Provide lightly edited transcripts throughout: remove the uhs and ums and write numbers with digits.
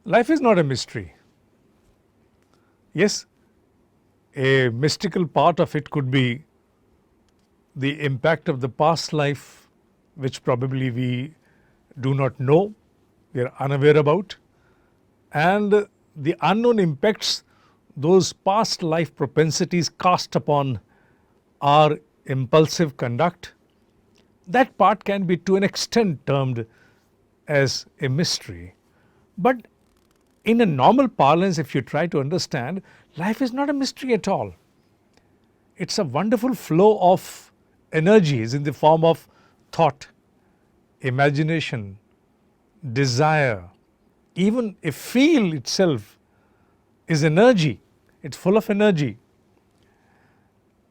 Life is not a mystery. Yes, a mystical part of it could be the impact of the past life, which probably we do not know, we are unaware about, and the unknown impacts those past life propensities cast upon our impulsive conduct. That part can be to an extent termed as a mystery. But in a normal parlance, if you try to understand, life is not a mystery at all. It's a wonderful flow of energies in the form of thought, imagination, desire, even a feel itself is energy. It's full of energy.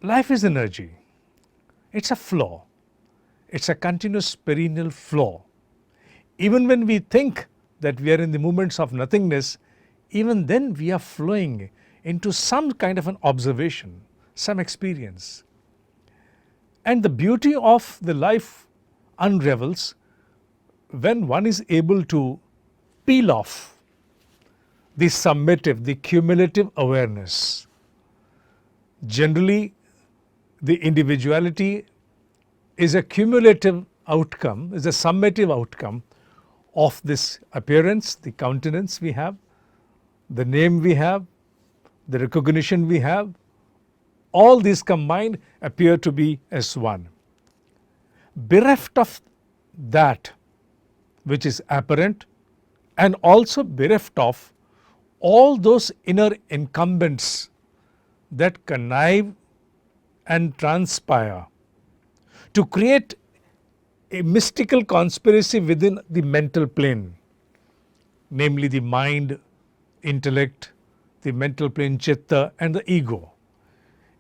Life is energy. It's a flow. It's a continuous perennial flow. Even when we think that we are in the moments of nothingness, even then we are flowing into some kind of an observation, some experience. And the beauty of the life unravels when one is able to peel off the summative, the cumulative awareness. Generally, the individuality is a cumulative outcome, is a summative outcome of this appearance, the countenance we have, the name we have, the recognition we have. All these combined appear to be as one. Bereft of that which is apparent, and also bereft of all those inner incumbents that connive and transpire to create a mystical conspiracy within the mental plane, namely the mind, intellect, the mental plane, chitta, and the ego.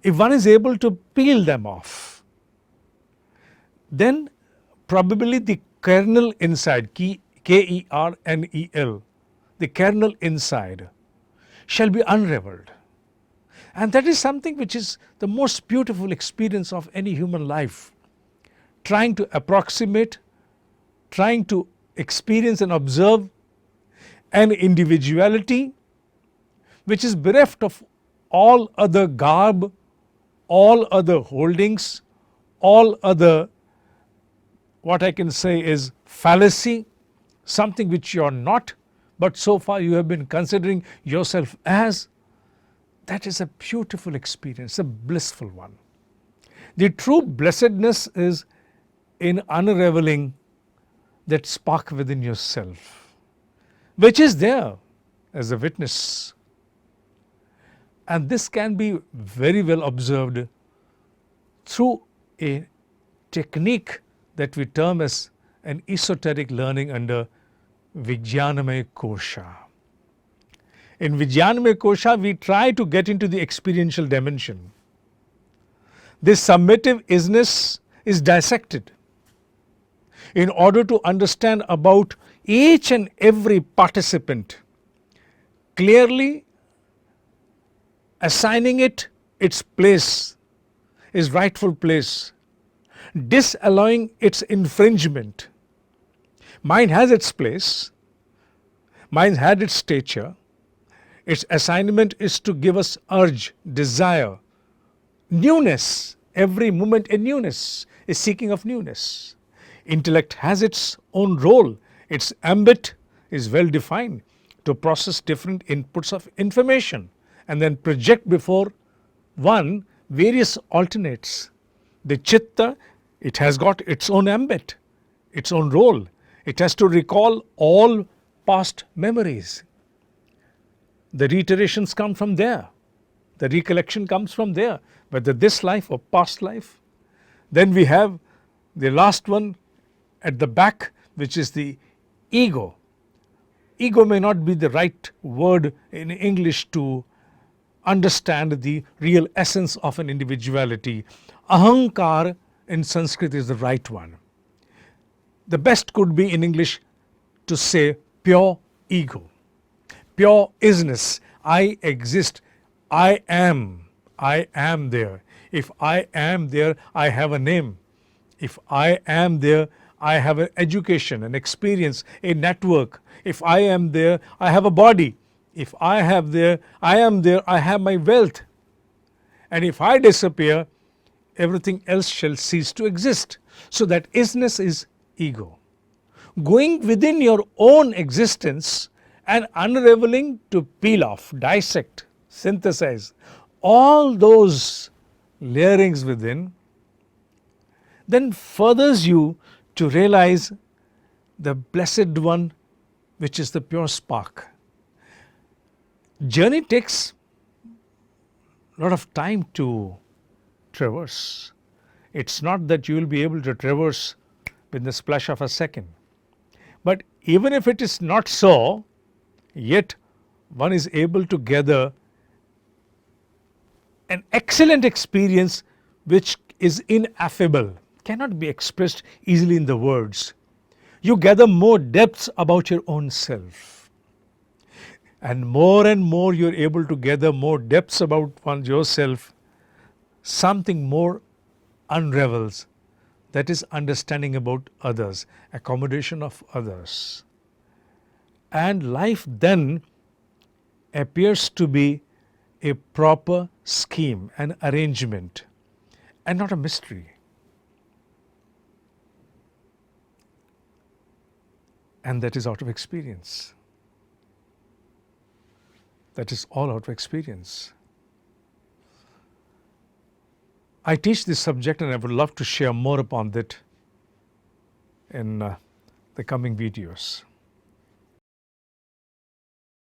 If one is able to peel them off, then probably the kernel inside, Kernel, the kernel inside shall be unraveled. And that is something which is the most beautiful experience of any human life. Trying to approximate, trying to experience and observe an individuality which is bereft of all other garb, all other holdings, all other, what I can say is fallacy, something which you are not, but so far you have been considering yourself as. That is a beautiful experience, a blissful one. The true blessedness is in unraveling that spark within yourself, which is there as a witness. And this can be very well observed through a technique that we term as an esoteric learning under Vijnanamaya Kosha. In Vijnanamaya Kosha, we try to get into the experiential dimension. This summative isness is dissected in order to understand about each and every participant, clearly assigning it its place, its rightful place, disallowing its infringement. Mind has its place, mind had its stature, its assignment is to give us urge, desire, newness, every moment a newness, a seeking of newness. Intellect has its own role, its ambit is well defined to process different inputs of information and then project before one various alternates. The chitta, it has got its own ambit, its own role. It has to recall all past memories. The reiterations come from there. The recollection comes from there, whether this life or past life. Then we have the last one at the back, which is the ego. Ego may not be the right word in English to understand the real essence of an individuality. Ahankar in Sanskrit is the right one. The best could be in English to say pure ego, pure isness. I exist, I am there. If I am there, I have a name. If I am there, I have an education, an experience, a network. If I am there, I have a body. If I am there, I have my wealth. And if I disappear, everything else shall cease to exist. So that isness is ego. Going within your own existence and unraveling to peel off, dissect, synthesize all those layerings within, then furthers you to realize the blessed one, which is the pure spark. Journey takes a lot of time to traverse. It's not that you will be able to traverse with the splash of a second. But even if it is not so, yet one is able to gather an excellent experience which is ineffable, cannot be expressed easily in the words. You gather more depths about your own self. And more you're able to gather more depths about yourself, something more unravels. That is understanding about others, accommodation of others. And life then appears to be a proper scheme, an arrangement, and not a mystery. And that is out of experience. That is all out of experience. I teach this subject and I would love to share more upon that in the coming videos.